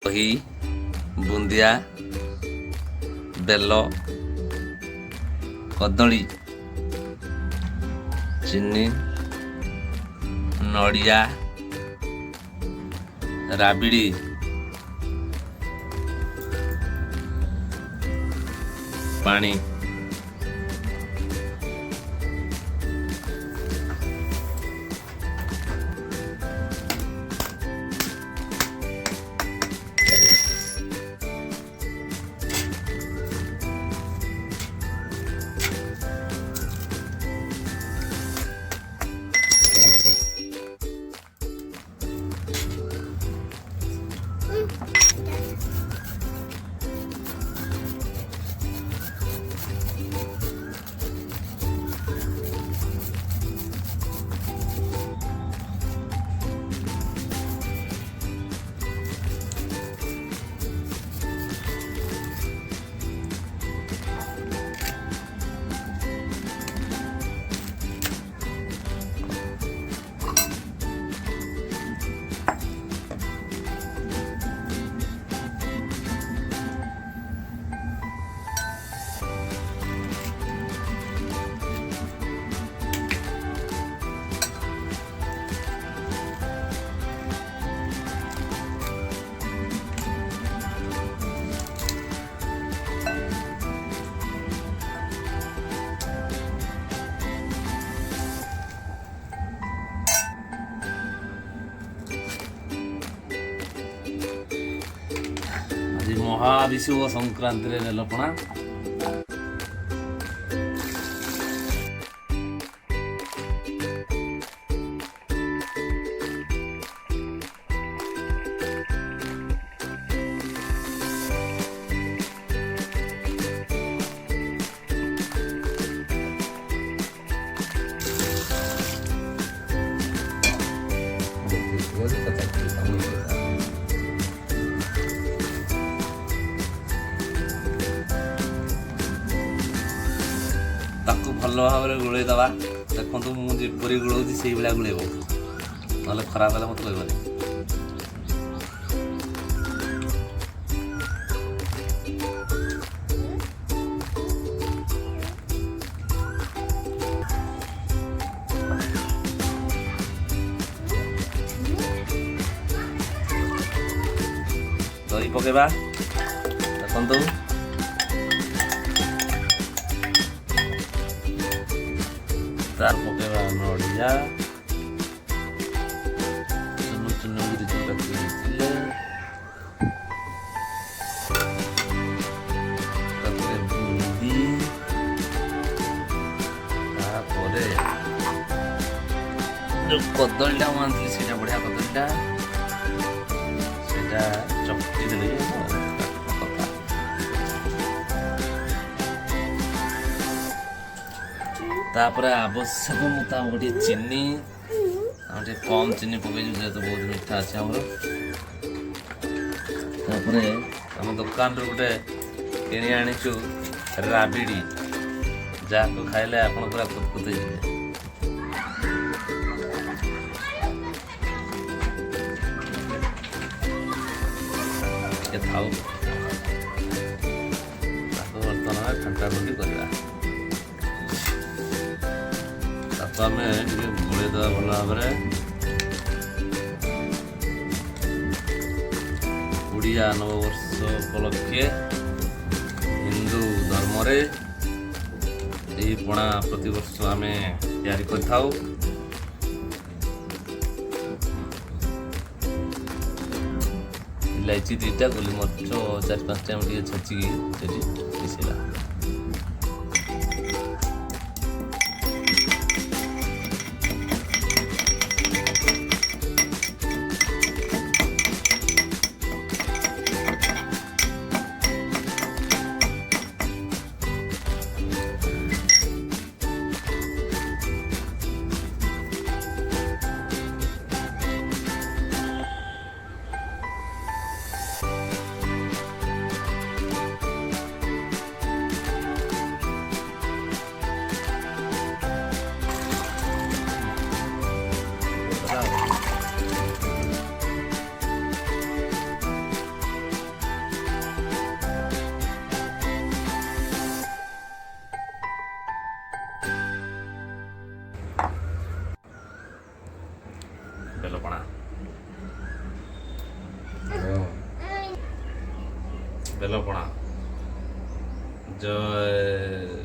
दही बुंदिया बेल कदली चीनी नड़िया राबिड़ी पानी महाविषुव संक्रांति बेलपणा भल भाव गोल दबा देखो मुझे गोलाऊँ से भाया गोलेब ना खराब है मत कहनी दही पकेबा देखो तार पकेबा नड़िया चुनु चुनु जोटा बुंदी जो कदलीटा आनी से बढ़िया कदलीटा से चकटी देवे तापर आवश्यक मुताबिक चीनी कम चीनी पकई जेहतु बहुत मीठा अच्छे आम दुकान गोटे कि आनीचु राबिड़ी जहाँ खाइले आप पूरा कुतकुत थाऊ बर्तमान ठंडा ठंडी करवा आम गोल दवा भल भाव ओडिया नववर्ष उपलक्षे हिंदू धर्म पणा प्रतिवर्ष आम तैयारी कर इलायची दीटा गोलमरीच 4-5 टे छेचिकी मिसला ବେଲପଣା ବେଲପଣା ଜୟ